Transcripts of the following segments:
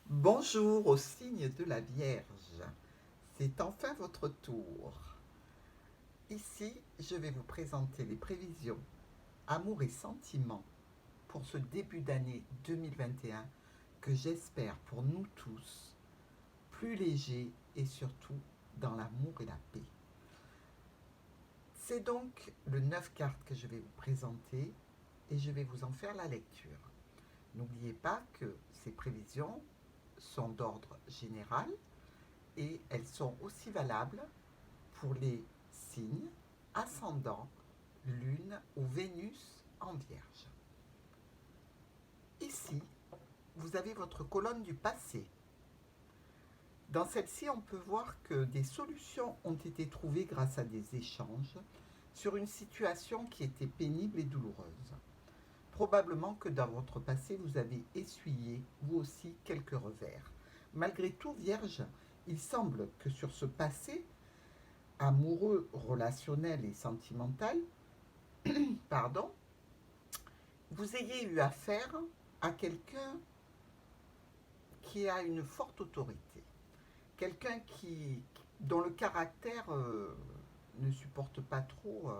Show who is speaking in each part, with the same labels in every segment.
Speaker 1: Bonjour au signe de la Vierge. C'est enfin votre tour. Ici, je vais vous présenter les prévisions amour et sentiments pour ce début d'année 2021 que j'espère pour nous tous plus léger et surtout dans l'amour et la paix. C'est donc le 9 cartes que je vais vous présenter et je vais vous en faire la lecture. N'oubliez pas que ces prévisions sont d'ordre général et elles sont aussi valables pour les signes ascendant, lune ou Vénus en Vierge. Ici, vous avez votre colonne du passé. Dans celle-ci, on peut voir que des solutions ont été trouvées grâce à des échanges sur une situation qui était pénible et douloureuse. Probablement que dans votre passé, vous avez essuyé, vous aussi, quelques revers. Malgré tout, Vierge, il semble que sur ce passé, amoureux, relationnel et sentimental, pardon, vous ayez eu affaire à quelqu'un qui a une forte autorité, quelqu'un dont le caractère ne supporte pas trop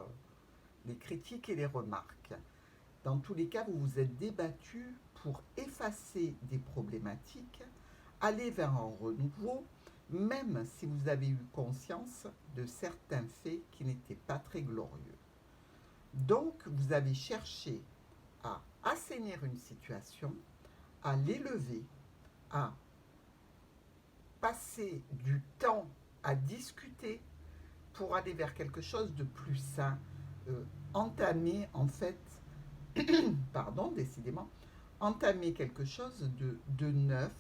Speaker 1: les critiques et les remarques. Dans tous les cas, vous vous êtes débattu pour effacer des problématiques, aller vers un renouveau, même si vous avez eu conscience de certains faits qui n'étaient pas très glorieux. Donc, vous avez cherché à assainir une situation, à l'élever, à passer du temps à discuter pour aller vers quelque chose de plus sain, entamer en fait, pardon, décidément, entamer quelque chose de neuf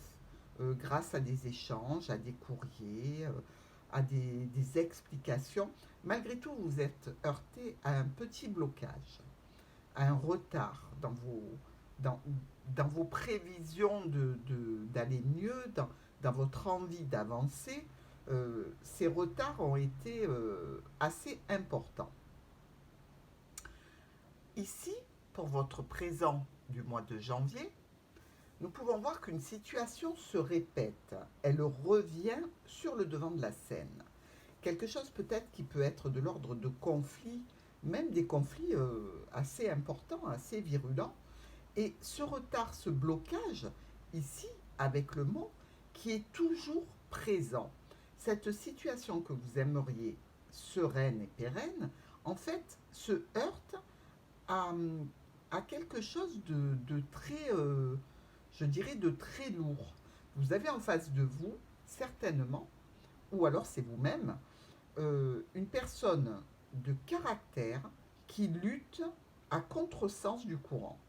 Speaker 1: grâce à des échanges, à des courriers, à des explications. Malgré tout, vous êtes heurté à un petit blocage, à un retard dans, dans vos prévisions d'aller mieux, dans votre envie d'avancer. Ces retards ont été assez importants. Ici, pour votre présent du mois de janvier, nous pouvons voir qu'une situation se répète, elle revient sur le devant de la scène. Quelque chose peut-être qui peut être de l'ordre de conflits, même des conflits assez importants, assez virulents. Et ce retard, ce blocage, ici, avec le mot, qui est toujours présent. Cette situation que vous aimeriez sereine et pérenne, en fait, se heurte à, à quelque chose de très, je dirais, de très lourd. Vous avez en face de vous, certainement, ou alors c'est vous-même, une personne de caractère qui lutte à contresens du courant.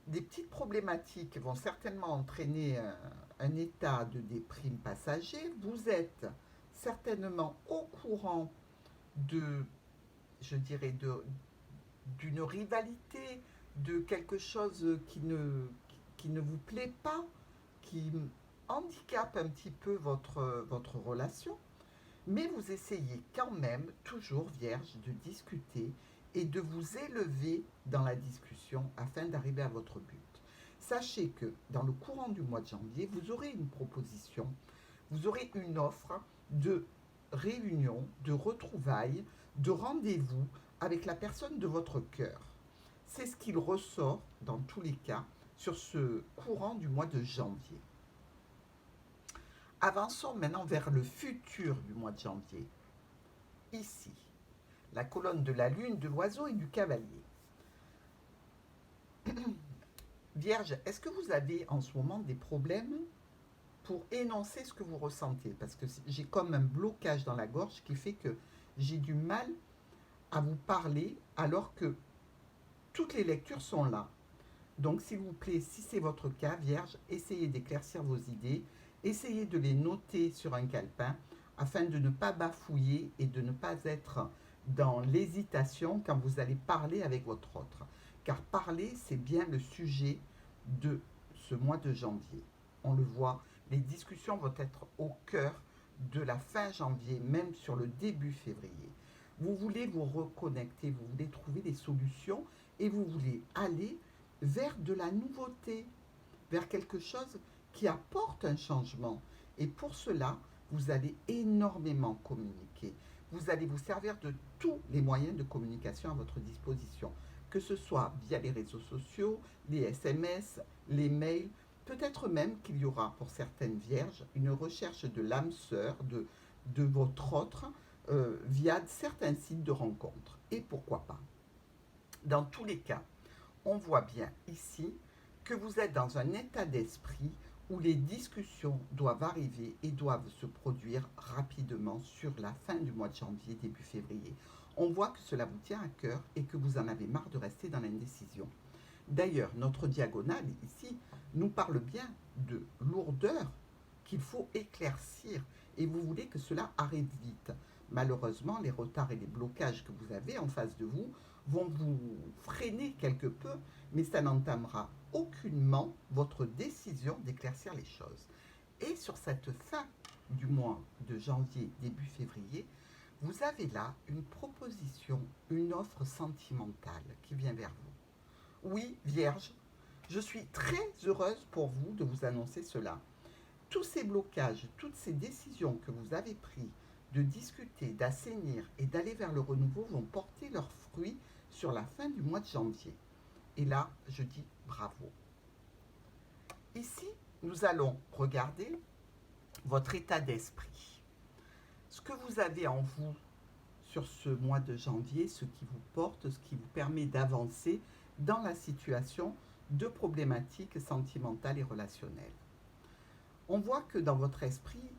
Speaker 1: Des petites problématiques vont certainement entraîner un état de déprime passager. Vous êtes certainement au courant de, je dirais, d'une rivalité, de quelque chose qui ne vous plaît pas, qui handicape un petit peu votre relation, mais vous essayez quand même, toujours vierge, de discuter et de vous élever dans la discussion afin d'arriver à votre but. Sachez que dans le courant du mois de janvier, vous aurez une proposition, vous aurez une offre de réunion, de retrouvailles, de rendez-vous avec la personne de votre cœur. C'est ce qu'il ressort dans tous les cas sur ce courant du mois de janvier. Avançons maintenant vers le futur du mois de janvier. Ici, la colonne de la lune, de l'oiseau et du cavalier. Vierge, est-ce que vous avez en ce moment des problèmes pour énoncer ce que vous ressentez? Parce que j'ai comme un blocage dans la gorge qui fait que j'ai du mal à vous parler alors que toutes les lectures sont là. Donc s'il vous plaît, si c'est votre cas, Vierge, essayez d'éclaircir vos idées, essayez de les noter sur un calepin afin de ne pas bafouiller et de ne pas être dans l'hésitation quand vous allez parler avec votre autre. Car parler, c'est bien le sujet de ce mois de janvier. On le voit, les discussions vont être au cœur de la fin janvier, même sur le début février. Vous voulez vous reconnecter, vous voulez trouver des solutions et vous voulez aller vers de la nouveauté, vers quelque chose qui apporte un changement. Et pour cela, vous allez énormément communiquer. Vous allez vous servir de tous les moyens de communication à votre disposition, que ce soit via les réseaux sociaux, les SMS, les mails. Peut-être même qu'il y aura pour certaines vierges une recherche de l'âme sœur, de votre autre, via certains sites de rencontres. Et pourquoi pas? Dans tous les cas, on voit bien ici que vous êtes dans un état d'esprit où les discussions doivent arriver et doivent se produire rapidement sur la fin du mois de janvier, début février. On voit que cela vous tient à cœur et que vous en avez marre de rester dans l'indécision. D'ailleurs, notre diagonale ici nous parle bien de lourdeur qu'il faut éclaircir et vous voulez que cela arrive vite. Malheureusement, les retards et les blocages que vous avez en face de vous vont vous freiner quelque peu, mais ça n'entamera aucunement votre décision d'éclaircir les choses. Et sur cette fin du mois de janvier, début février, vous avez là une proposition, une offre sentimentale qui vient vers vous. Oui, Vierge, je suis très heureuse pour vous de vous annoncer cela. Tous ces blocages, toutes ces décisions que vous avez prises de discuter, d'assainir et d'aller vers le renouveau vont porter leurs fruits sur la fin du mois de janvier. Et là, je dis bravo. Ici, nous allons regarder votre état d'esprit. Ce que vous avez en vous sur ce mois de janvier, ce qui vous porte, ce qui vous permet d'avancer dans la situation de problématiques sentimentales et relationnelles. On voit que dans votre esprit,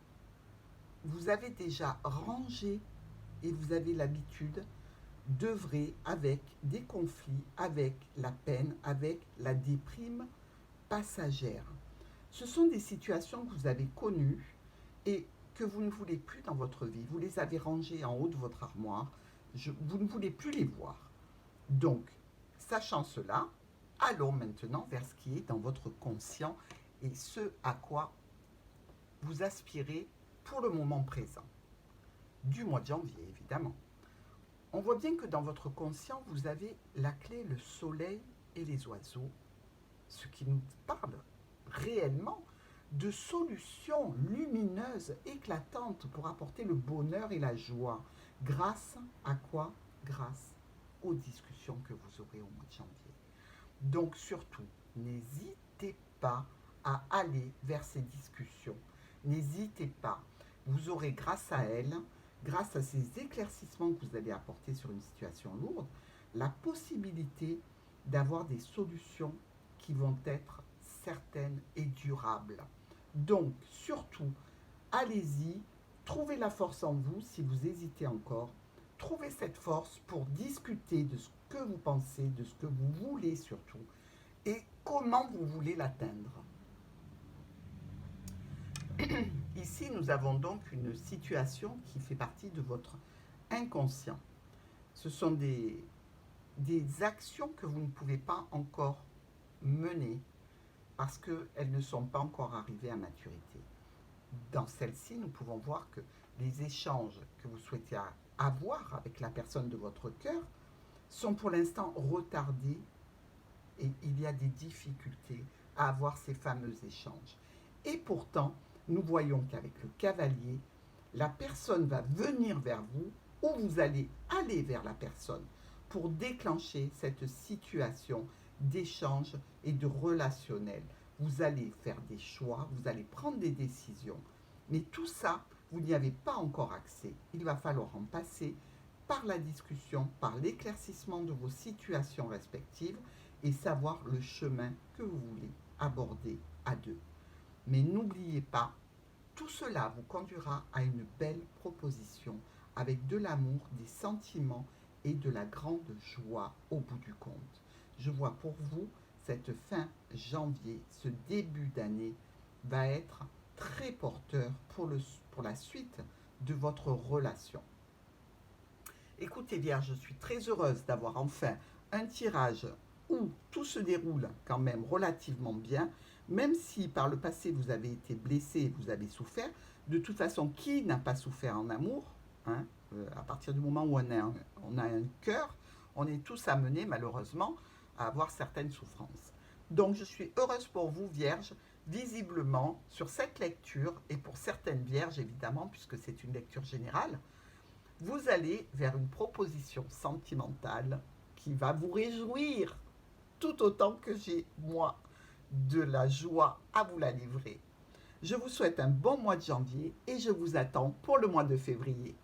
Speaker 1: vous avez déjà rangé et vous avez l'habitude d'œuvrer avec des conflits, avec la peine, avec la déprime passagère. Ce sont des situations que vous avez connues et que vous ne voulez plus dans votre vie. Vous les avez rangées en haut de votre armoire. Vous ne voulez plus les voir. Donc, sachant cela, allons maintenant vers ce qui est dans votre conscient et ce à quoi vous aspirez pour le moment présent, du mois de janvier évidemment. On voit bien que dans votre conscient, vous avez la clé, le soleil et les oiseaux, ce qui nous parle réellement de solutions lumineuses, éclatantes pour apporter le bonheur et la joie. Grâce à quoi? Grâce aux discussions que vous aurez au mois de janvier. Donc surtout, n'hésitez pas à aller vers ces discussions. N'hésitez pas. Vous aurez grâce à elles, grâce à ces éclaircissements que vous allez apporter sur une situation lourde, la possibilité d'avoir des solutions qui vont être certaines et durables. Donc, surtout, allez-y, trouvez la force en vous si vous hésitez encore. Trouvez cette force pour discuter de ce que vous pensez, de ce que vous voulez surtout, et comment vous voulez l'atteindre. Ici, nous avons donc une situation qui fait partie de votre inconscient. Ce sont des actions que vous ne pouvez pas encore mener parce qu'elles ne sont pas encore arrivées à maturité. Dans celle-ci, nous pouvons voir que les échanges que vous souhaitez avoir avec la personne de votre cœur sont pour l'instant retardés et il y a des difficultés à avoir ces fameux échanges. Et pourtant, nous voyons qu'avec le cavalier, la personne va venir vers vous ou vous allez aller vers la personne pour déclencher cette situation d'échange et de relationnel. Vous allez faire des choix, vous allez prendre des décisions. Mais tout ça, vous n'y avez pas encore accès. Il va falloir en passer par la discussion, par l'éclaircissement de vos situations respectives et savoir le chemin que vous voulez aborder à deux. Mais n'oubliez pas, tout cela vous conduira à une belle proposition avec de l'amour, des sentiments et de la grande joie au bout du compte. Je vois pour vous, cette fin janvier, ce début d'année va être très porteur pour la suite de votre relation. Écoutez Vierge, je suis très heureuse d'avoir enfin un tirage où tout se déroule quand même relativement bien, même si par le passé vous avez été blessé, vous avez souffert. De toute façon, qui n'a pas souffert en amour, hein? À partir du moment où on a un cœur, on est tous amenés malheureusement à avoir certaines souffrances. Donc je suis heureuse pour vous Vierge, visiblement, sur cette lecture, et pour certaines vierges évidemment, puisque c'est une lecture générale, vous allez vers une proposition sentimentale qui va vous réjouir tout autant que j'ai, moi, de la joie à vous la livrer. Je vous souhaite un bon mois de janvier et je vous attends pour le mois de février.